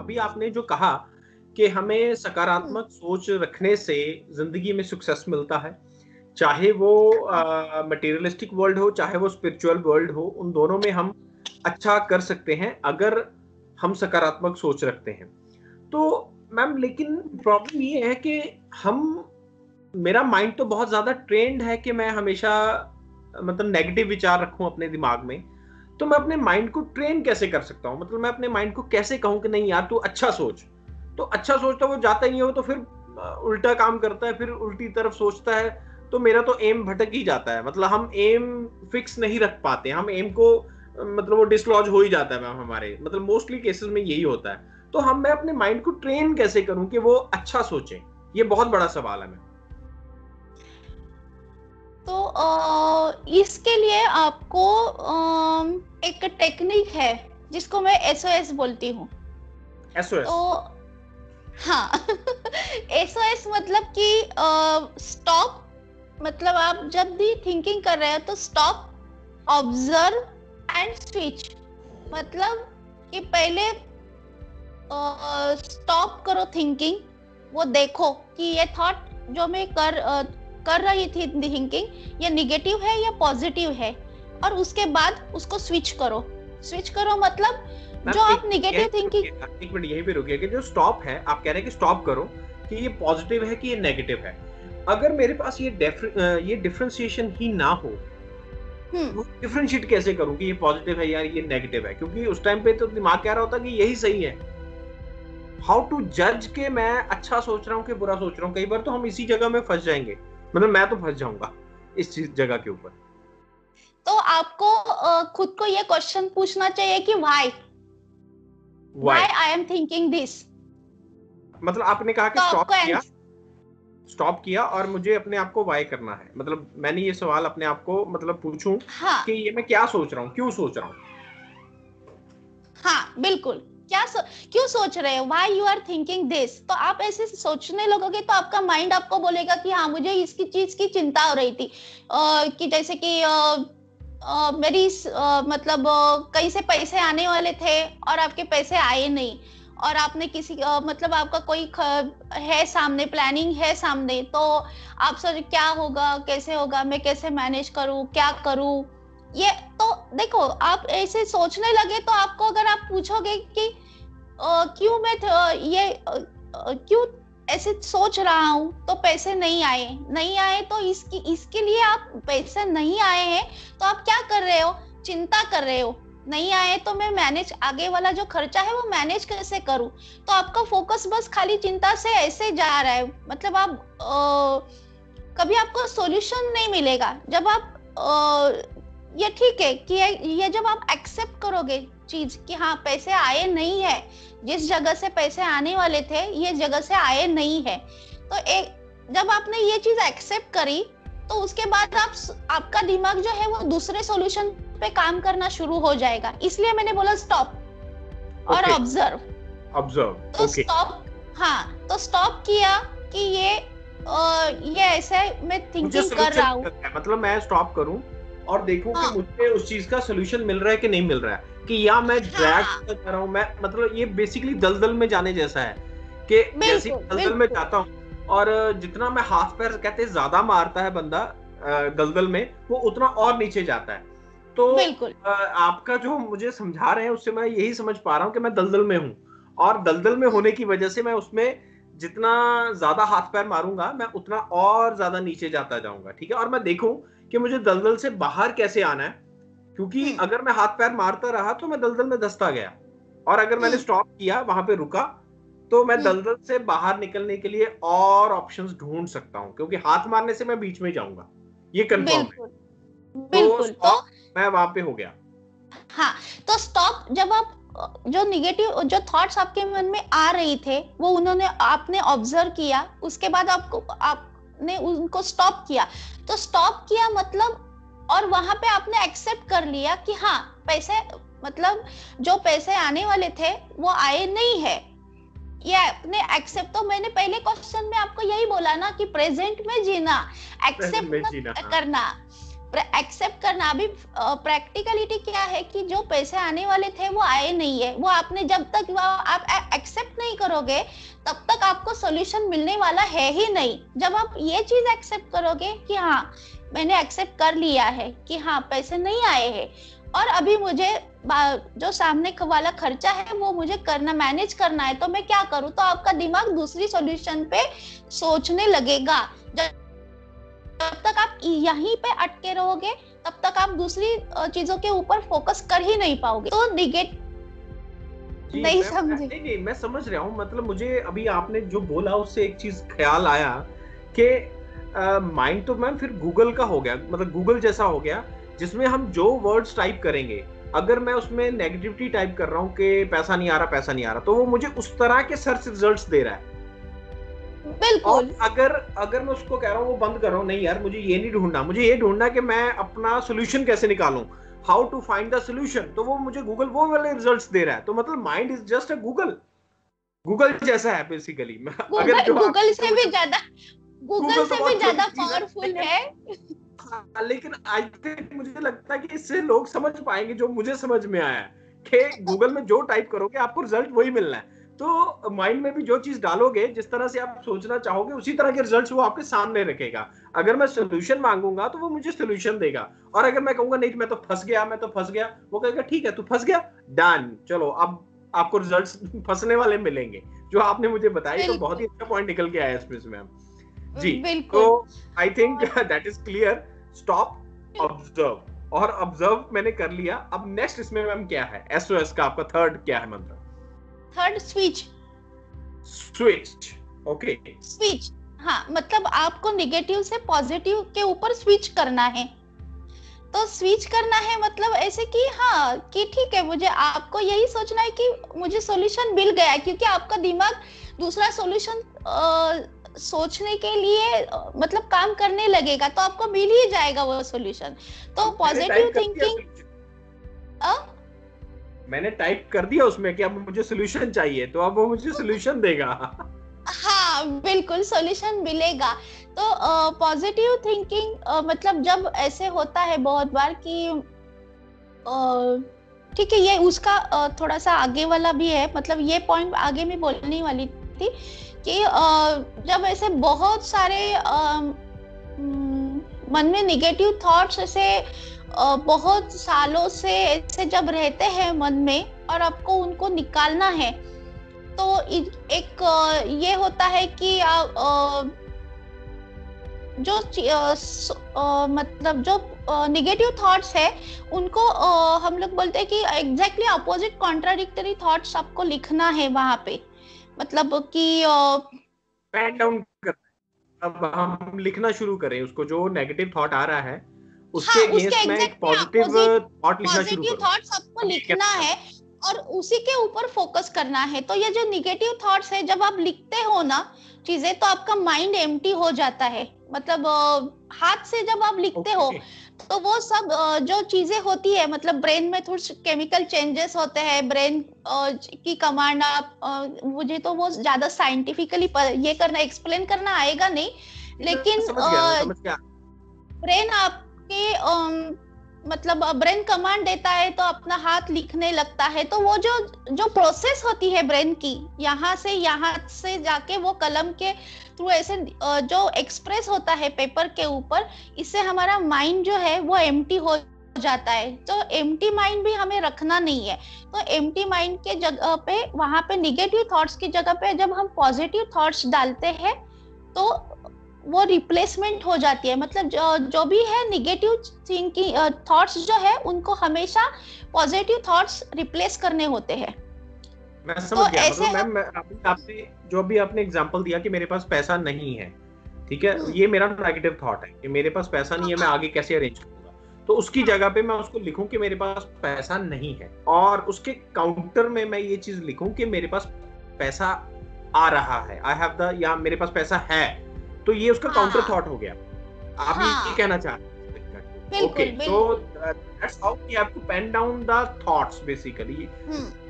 अभी आपने जो कहा कि हमें सकारात्मक सोच रखने से जिंदगी में सक्सेस मिलता है, चाहे वो मटेरियलिस्टिक वर्ल्ड हो, चाहे वो स्पिरिचुअल वर्ल्ड हो, उन दोनों में हम अच्छा कर सकते हैं अगर हम सकारात्मक सोच रखते हैं। तो मैम लेकिन प्रॉब्लम ये है कि मेरा माइंड तो बहुत ज्यादा ट्रेंड है कि मैं हमेशा मतलब नेगेटिव विचार रखूं अपने दिमाग में। तो मैं अपने माइंड को ट्रेन कैसे कर सकता हूं? मतलब मैं अपने माइंड को कैसे कहूं कि नहीं यार तू अच्छा सोच, तो अच्छा सोचता वो जाता ही नहीं हो, तो फिर उल्टा काम करता है, फिर उल्टी तरफ सोचता है, तो मेरा तो एम भटक ही जाता है। मतलब हम एम फिक्स नहीं रख पाते, हम एम को मतलब वो डिसलॉज हो ही जाता है मैम हमारे, मतलब मोस्टली केसेस में यही होता है। तो मैं अपने माइंड को ट्रेन कैसे करूं कि वो अच्छा सोचे? ये बहुत बड़ा सवाल है मैम। तो इसके लिए आपको एक टेक्निक है जिसको मैं SOS बोलती हूँ। SOS? तो हाँ SOS मतलब कि स्टॉप, मतलब आप जब भी थिंकिंग कर रहे हो तो स्टॉप, ऑब्जर्व एंड स्विच। मतलब कि पहले स्टॉप करो थिंकिंग, वो देखो कि ये थॉट जो मैं कर रही थी थिंकिंग, ये निगेटिव है या पॉजिटिव है, और उसके बाद उसको स्विच करो। स्विच करो मतलब जो आप निगेटिव थिंकिंग। एक मिनट यहीं पे रुकिए कि जो स्टॉप है, आप कह रहे हैं कि स्टॉप करो कि ये पॉजिटिव है कि ये नेगेटिव है। अगर मेरे पास ये डिफरेंशिएशन ही ना हो, वो डिफरेंशिएट कैसे करूं कि ये पॉजिटिव है या ये नेगेटिव है? क्योंकि उस टाइम पे तो दिमाग कह रहा होता कि यही सही है। हाउ टू जज के मैं अच्छा सोच रहा हूँ कि बुरा सोच रहा हूँ? कई बार तो हम इसी जगह में फंस जाएंगे, मतलब मैं तो फंस जाऊंगा इस चीज जगह के ऊपर। तो आपको खुद को ये क्वेश्चन पूछना चाहिए कि why I am thinking this. मतलब आपने कहा कि तो स्टॉप किया और मुझे अपने आप को वाई करना है, मतलब मैंने ये सवाल अपने आप को मतलब पूछूं हाँ, कि ये मैं क्या सोच रहा हूँ, क्यों सोच रहा हूँ? हाँ बिल्कुल, क्यों सोच रहे हो, why you are thinking this. तो आप ऐसे सोचने लगोगे तो आपका माइंड आपको बोलेगा कि हाँ मुझे इसकी चीज की चिंता हो रही थी, कि जैसे कि मेरी मतलब कहीं से पैसे आने वाले थे और आपके पैसे आए नहीं, और आपने किसी मतलब आपका कोई है सामने, प्लानिंग है सामने, तो आप सोच क्या होगा, कैसे होगा, मैं कैसे मैनेज करूं, क्या करूं। ये तो देखो, आप ऐसे सोचने लगे तो आपको अगर आप पूछोगे कि क्यों मैं क्यों ऐसे सोच रहा हूं, तो पैसे नहीं आए तो इसके लिए आप पैसे नहीं आए हैं तो आप क्या कर रहे हो, चिंता कर रहे हो, नहीं आए तो मैं मैनेज, आगे वाला जो खर्चा है वो मैनेज कैसे करूं। तो आपका फोकस बस खाली चिंता से ऐसे जा रहा है, मतलब आप कभी आपको सॉल्यूशन नहीं मिलेगा। जब आप ये ठीक है कि ये जब आप एक्सेप्ट करोगे चीज कि हाँ पैसे आए नहीं है, जिस जगह से पैसे आने वाले थे ये जगह से आए नहीं है, तो जब आपने ये चीज एक्सेप्ट करी तो उसके बाद आपका दिमाग जो है वो दूसरे सॉल्यूशन पे काम करना शुरू हो जाएगा। इसलिए मैंने बोला स्टॉप और ऑब्जर्व। तो स्टॉप, हाँ तो स्टॉप किया कि ये ऐसे मैं थिंकिंग कर रहा हूँ, मतलब मैं स्टॉप करूं और देखूं कि मुझे उस चीज का सॉल्यूशन मिल रहा है कि नहीं मिल रहा है, कि या मैं ड्रैग कर रहा हूं। मैं मतलब ये बेसिकली दलदल में जाने जैसा है कि जैसे दलदल में जाता हूं और जितना मैं हाथ पैर कहते हैं ज्यादा मारता है बंदा दलदल में, वो उतना और नीचे जाता है। तो आपका जो मुझे समझा रहे हैं उससे मैं यही समझ पा रहा हूं कि मैं दलदल में हूं, और दलदल में होने की वजह से मैं उसमें जितना ज्यादा हाथ पैर मारूंगा मैं उतना और ज्यादा नीचे जाता जाऊंगा। ठीक है, और मैं देखूं कि मुझे दलदल से बाहर कैसे आना है, क्योंकि अगर मैं हाथ पैर मारता रहा तो मैं दलदल में धंसता गया, और अगर मैंने स्टॉप किया, वहां पे रुका, तो मैं दलदल से बाहर निकलने के लिए और ऑप्शंस ढूंढ सकता हूं, क्योंकि हाथ मारने से मैं बीच में जाऊंगा, ये कंफर्म है। बिल्कुल, तो मैं वहां पे हो गया। हाँ, तो स्टॉप, जब आप जो निगेटिव जो थॉट्स आपके मन में आ रही थे वो आपने ऑब्जर्व किया, उसके बाद आपने उनको स्टॉप किया। तो स्टॉप किया मतलब, और वहां पे आपने एक्सेप्ट कर लिया कि हाँ पैसे, मतलब जो पैसे आने वाले थे वो आए नहीं है, ये आपने एक्सेप्ट। तो मैंने पहले क्वेश्चन में आपको यही बोला ना कि प्रेजेंट में जीना, एक्सेप्ट करना। एक्सेप्ट करना। अभी प्रैक्टिकलिटी क्या है कि जो पैसे आने वाले थे वो आए नहीं है, वो आपने जब तक आप एक्सेप्ट नहीं करोगे तब तक आपको सॉल्यूशन मिलने वाला है ही नहीं। जब आप ये चीज एक्सेप्ट करोगे कि हाँ मैंने एक्सेप्ट कर लिया है कि हाँ पैसे नहीं आए हैं और अभी मुझे जो सामने वाला खर्चा है वो मुझे करना, मैनेज करना है, तो मैं क्या करूं, तो आपका दिमाग दूसरी सॉल्यूशन पे सोचने लगेगा। जब तक आप यहीं पे अटके रहोगे तब तक आप दूसरी चीजों के ऊपर फोकस कर ही नहीं पाओगे। तो नहीं समझे? नहीं, मैं समझ रहा हूँ। मतलब मुझे अभी आपने जो बोला उससे एक चीज ख्याल आया कि माइंड तो मैम फिर गूगल का हो गया, मतलब गूगल जैसा हो गया, जिसमें हम जो वर्ड्स टाइप करेंगे, अगर मैं उसमें नेगेटिविटी टाइप कर रहा हूँ कि पैसा नहीं आ रहा, पैसा नहीं आ रहा, तो वो मुझे उस तरह के सर्च रिजल्ट्स दे रहा है। बिल्कुल। और अगर मैं उसको कह रहा हूँ वो बंद कर रहा हूँ, नहीं यार मुझे ये नहीं ढूंढना, मुझे ये ढूंढना कि मैं अपना सोल्यूशन कैसे निकालूं, how to find the solution, तो वो मुझे गूगल वो वाले रिजल्ट्स दे रहा है। तो मतलब mind is just a Google जैसा है बेसिकली। गूगल से भी ज्यादा पावरफुल है। हाँ, लेकिन आई थिंक मुझे लगता है कि इससे लोग समझ पाएंगे जो मुझे समझ में आया कि गूगल में जो टाइप करोगे आपको रिजल्ट वही मिलना है। तो माइंड में भी जो चीज डालोगे, जिस तरह से आप सोचना चाहोगे, उसी तरह के रिजल्ट्स वो आपके सामने रखेगा। अगर मैं सोल्यूशन मांगूंगा तो वो मुझे सोल्यूशन देगा, और अगर मैं कहूंगा नहीं मैं तो फंस गया, वो कहेगा ठीक है तू फंस गया, डन, चलो अब आपको रिजल्ट्स फंसने वाले मिलेंगे। जो आपने मुझे बताई तो बहुत ही अच्छा पॉइंट निकल के आया इसमें मैम जी। तो I think that is clear. Stop, observe, और ऑब्जर्व मैंने कर लिया। अब नेक्स्ट इसमें मैम क्या है, एसओएस का आपका थर्ड क्या है मंत्र? Third switch. ओके, स्विच, हाँ, मतलब आपको नेगेटिव से पॉजिटिव के ऊपर स्विच करना है। तो स्विच करना है मतलब ऐसे कि हाँ कि ठीक है, मुझे आपको यही सोचना है कि मुझे सॉल्यूशन मिल गया, क्योंकि आपका दिमाग दूसरा सॉल्यूशन सोचने के लिए मतलब काम करने लगेगा, तो आपको मिल ही जाएगा वो सॉल्यूशन। तो पॉजिटिव थिंकिंग, मैंने टाइप कर दिया उसमें कि अब मुझे सॉल्यूशन चाहिए, तो अब वो मुझे सॉल्यूशन देगा। हाँ बिल्कुल, सॉल्यूशन मिलेगा। तो पॉजिटिव थिंकिंग मतलब जब ऐसे होता है बहुत बार कि ठीक है, ये उसका थोड़ा सा आगे वाला भी है, मतलब ये पॉइंट आगे में बोलने वाली थी कि जब ऐसे बहुत सारे मन में नेगेटिव थॉट्स ऐसे बहुत सालों से ऐसे जब रहते हैं मन में और आपको उनको निकालना है, तो एक ये होता है कि जो मतलब जो नेगेटिव थॉट्स है उनको हम लोग बोलते हैं कि एग्जैक्टली अपोजिट कॉन्ट्राडिक्टरी थॉट्स आपको लिखना है वहां पे, मतलब कि पेन डाउन कर। अब हम लिखना शुरू करें उसको, जो नेगेटिव थॉट आ रहा है उसके अगेंस्ट में एक पॉजिटिव थॉट लिखना शुरू करो। पॉजिटिव थॉट्स आपको लिखना है और उसी के ऊपर फोकस करना है। तो ये जो नेगेटिव थॉट्स है, जब आप लिखते हो ना चीजें, तो आपका माइंड एम्प्टी हो जाता है। मतलब हाथ से जब आप लिखते हो तो वो सब जो चीजें होती है, मतलब ब्रेन में थोड़े केमिकल चेंजेस होते हैं, ब्रेन की कमांड आप मुझे तो वो ज्यादा साइंटिफिकली ये करना एक्सप्लेन करना आएगा नहीं, लेकिन ब्रेन आपके मतलब ब्रेन कमांड देता है तो अपना हाथ लिखने लगता है। तो वो जो प्रोसेस होती है ब्रेन की, यहाँ से जाके वो कलम के थ्रू ऐसे जो एक्सप्रेस होता है पेपर के ऊपर, इससे हमारा माइंड जो है वो एम्प्टी हो जाता है। तो एम्प्टी माइंड भी हमें रखना नहीं है। तो एम्प्टी माइंड के जगह पे, वहां पे निगेटिव थॉट्स की जगह पे जब हम पॉजिटिव थॉट्स डालते हैं तो वो रिप्लेसमेंट हो जाती है। मतलब जो भी है निगेटिव थिंकिंग थॉट्स जो है उनको हमेशा पॉजिटिव थॉट्स रिप्लेस करने होते हैं। मैं समझ गया। मतलब मैम आपने जो भी आपने एग्जांपल दिया कि मेरे पास पैसा नहीं है, ठीक है, ये मेरा नेगेटिव थॉट है कि मेरे पास पैसा नहीं है, मैं आगे कैसे अरेंज करूंगा। तो उसकी जगह पे मैं उसको लिखूं कि मेरे पास पैसा नहीं है, और उसके काउंटर में मैं ये चीज लिखूं कि मेरे पास पैसा आ रहा है, आई हैव द, या मेरे पास पैसा है। तो ये उसका काउंटर थॉट हो गया। आप ये कहना चाह रहे हैं? ओके, तो that's how we have to pen down the thoughts basically.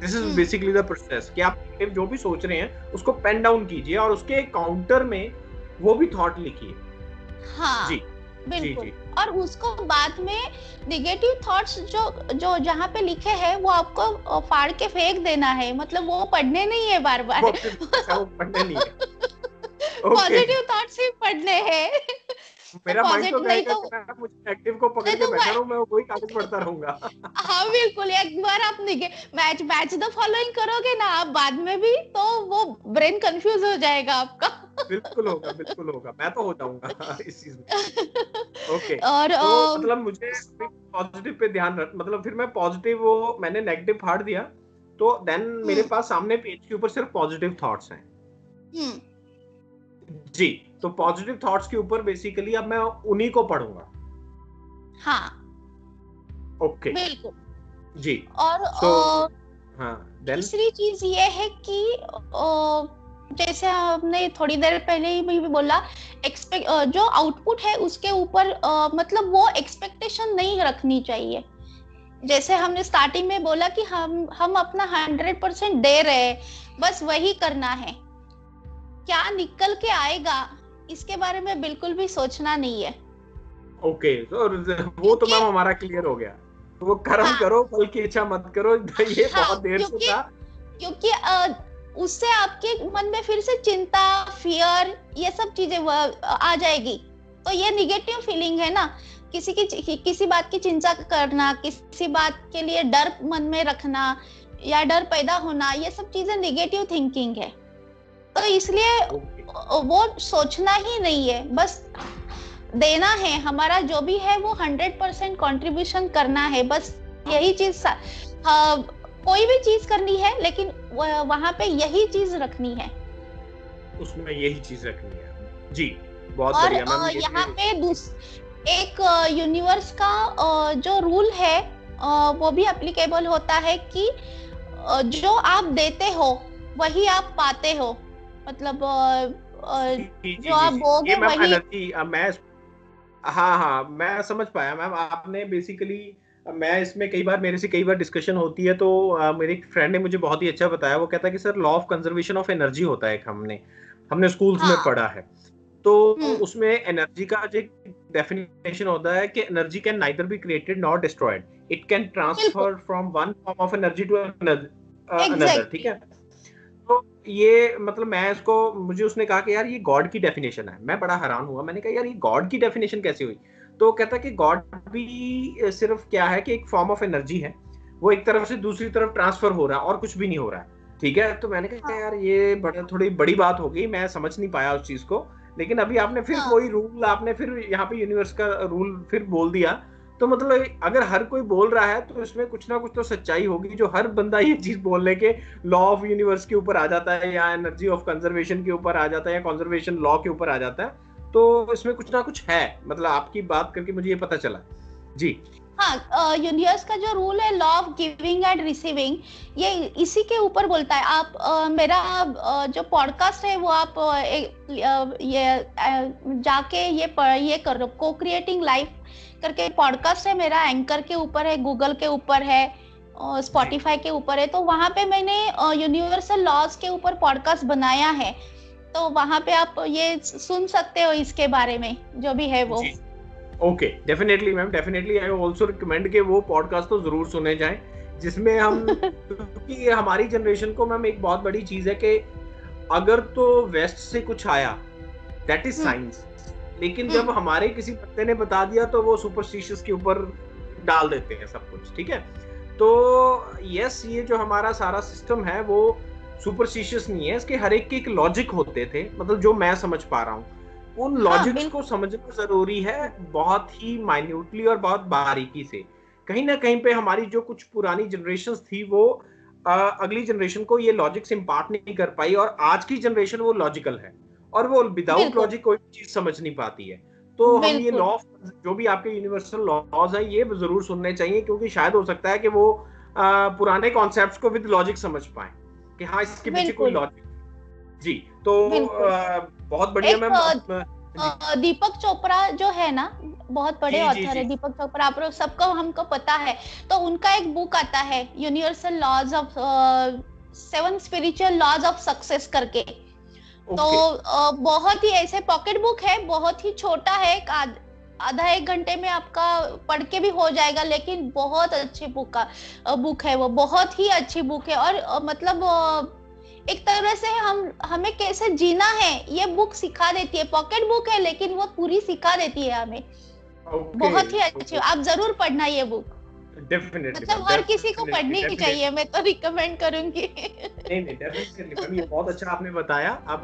This is basically the process कि आप जो भी सोच रहे हैं उसको पेन डाउन कीजिए और उसके काउंटर में वो भी थॉट लिखिए। हाँ, जी बिल्कुल। जी जी। और उसको बाद में निगेटिव थॉट्स जो जो जहाँ पे लिखे हैं वो आपको फाड़ के फेंक देना है, मतलब वो पढ़ने नहीं है बार बार। वो पढ़ने नहीं है। ओके, पॉजिटिव थॉट्स ही पढ़ने हैं। तो मेरा माइंड तो पॉजिटिव नहीं कहेगा तो कि मैं मुझे नेगेटिव को पकड़ के तो बैठा रहूं, मैं वही कागज पढ़ता रहूंगा। हाँ बिल्कुल, एक बार आप मैच मैच द फॉलोइंग करोगे ना आप बाद में भी, तो वो ब्रेन कंफ्यूज हो जाएगा आपका। बिल्कुल होगा, बिल्कुल होगा, मैं तो हो जाऊंगा इस चीज में। ओके, और तो मतलब मुझे पॉजिटिव पे ध्यान रख, मतलब फिर मैं पॉजिटिव, वो मैंने नेगेटिव फाड़ दिया, तो देन मेरे पास सामने पेज के ऊपर सिर्फ पॉजिटिव थॉट्स हैं। जी, तो पॉजिटिव थॉट्स के ऊपर बेसिकली अब मैं उन्हीं को पढ़ूंगा। हाँ ओके, बिल्कुल। जी। और हाँ, देन तीसरी चीज ये है कि जैसे हमने थोड़ी देर पहले ही भी बोला, जो आउटपुट है उसके ऊपर मतलब वो एक्सपेक्टेशन नहीं रखनी चाहिए। जैसे हमने स्टार्टिंग में बोला कि हम अपना 100% दे रहे हैं, बस वही करना है। क्या निकल के आएगा इसके बारे में बिल्कुल भी सोचना नहीं है। ओके, तो वो तो मैम हमारा क्लियर हो गया, वो कर्म हाँ, करो फल की इच्छा मत करो, ये हाँ, बहुत देर से था। क्योंकि उससे आपके मन में फिर से चिंता, फियर, ये सब चीजें आ जाएगी। तो ये निगेटिव फीलिंग है ना, किसी बात की चिंता करना, किसी बात के लिए डर मन में रखना या डर पैदा होना, ये सब चीजें निगेटिव थिंकिंग है। तो इसलिए वो सोचना ही नहीं है, बस देना है। हमारा जो भी है वो 100% कंट्रीब्यूशन करना है, बस यही चीज। कोई भी चीज करनी है लेकिन वहां पे यही चीज रखनी है, उसमें यही चीज रखनी है। जी, बहुत और बढ़िया मैम। यहाँ पे एक यूनिवर्स का जो रूल है वो भी एप्लीकेबल होता है कि जो आप देते हो वही आप पाते हो। मतलब जो आप बोगे वही। हाँ, मैं समझ पाया मैम। आपने बेसिकली, मैं इसमें मेरे से कई बार डिस्कशन होती है, तो मेरे एक फ्रेंड ने मुझे बहुत ही अच्छा बताया। वो कहता है कि sir law of conservation of energy होता है, हमने स्कूल्स में पढ़ा है। तो उसमें एनर्जी का जो डेफिनेशन होता है कि energy can neither be created nor destroyed, it can transfer from one form of energy to another. ठीक है, तो ये मतलब मुझे उसने कहा कि यार ये गॉड की डेफिनेशन है। मैं बड़ा हैरान हुआ, मैंने कहा यार ये गॉड की डेफिनेशन कैसे हुई? तो कहता कि गॉड भी सिर्फ क्या है कि एक फॉर्म ऑफ एनर्जी है, वो एक तरफ से दूसरी तरफ ट्रांसफर हो रहा है और कुछ भी नहीं हो रहा है। ठीक है, तो मैंने कहा यार ये थोड़ी बड़ी बात हो गई, मैं समझ नहीं पाया उस चीज को। लेकिन अभी आपने फिर कोई रूल, आपने फिर यहाँ पे यूनिवर्स का रूल फिर बोल दिया, तो मतलब अगर हर कोई बोल रहा है तो इसमें कुछ ना कुछ तो सच्चाई होगी। जो हर बंदा ये चीज बोलने के लॉ ऑफ यूनिवर्स के ऊपर आ जाता है, या एनर्जी ऑफ कंजर्वेशन के ऊपर आ जाता है, या कंजर्वेशन लॉ के ऊपर आ जाता है, तो इसमें कुछ ना कुछ है। मतलब आपकी बात करके मुझे ये पता चला। जी हाँ, यूनिवर्स का जो रूल है law of giving and receiving, ये इसी के ऊपर बोलता है। आप मेरा जो पॉडकास्ट है वो आप जाके ये कर लो, को क्रिएटिंग लाइफ करके पॉडकास्ट है मेरा, एंकर के ऊपर है, गूगल के ऊपर है, स्पॉटिफाई के ऊपर है। तो वहां पे मैंने यूनिवर्सल लॉज के ऊपर पॉडकास्ट बनाया है, तो वहां पे आप ये सुन सकते हो इसके बारे में जो भी है वो। Okay, definitely ma'am, definitely I also recommend के वो पॉडकास्ट तो जरूर सुने जाएं, जिसमें हम क्योंकि हमारी जनरेशन को मैम एक बहुत बड़ी चीज है कि अगर तो वेस्ट से कुछ आया दैट इज साइंस, लेकिन जब हमारे किसी बंदे ने बता दिया तो वो सुपरस्टिशियस के ऊपर डाल देते हैं सब कुछ। ठीक है, तो यस, ये जो हमारा सारा सिस्टम है वो सुपरस्टिशियस नहीं है, इसके हर एक के एक लॉजिक होते थे। मतलब जो मैं समझ पा रहा हूँ, उन लॉजिक्स को समझना जरूरी है, बहुत ही माइन्यूटली और बहुत बारीकी से। कहीं ना कहीं पे हमारी जो कुछ पुरानी जनरेशंस थी वो अगली जनरेशन को ये लॉजिक्स इम्पार्ट नहीं कर पाई, और आज की जनरेशन वो लॉजिकल है और वो विदाउट लॉजिक कोई चीज समझ नहीं पाती है। तो हम ये लॉ ऑफ जो भी आपके यूनिवर्सल लॉज है ये जरूर सुनने चाहिए, क्योंकि शायद हो सकता है कि वो पुराने कॉन्सेप्ट्स को विद लॉजिक समझ पाए कि हाँ इसके पीछे कोई लॉजिक। जी, तो बहुत बढ़िया मैम। दीपक चोपड़ा जो है ना, बहुत बड़े ऑथर है दीपक चोपड़ा, आप सबको हमको पता है। तो उनका एक बुक आता है universal laws of 7 spiritual laws of success करके। तो बहुत ही ऐसे पॉकेट बुक है, बहुत ही छोटा है, आधा एक घंटे में आपका पढ़ के भी हो जाएगा, लेकिन बहुत अच्छी बुक है वो, बहुत ही अच्छी बुक है। और मतलब एक तरह से हमें कैसे जीना है ये बुक सिखा देती है। पॉकेट बुक है लेकिन वो पूरी सिखा देती है हमें। बहुत ही अच्छी, आप जरूर पढ़ना ये बुक। डेफिनेटली मतलब हर किसी को पढ़नी ही चाहिए, मैं तो रिकमेंड करूंगी। नहीं डेफिनेटली मैम, ये बहुत अच्छा आपने बताया। अब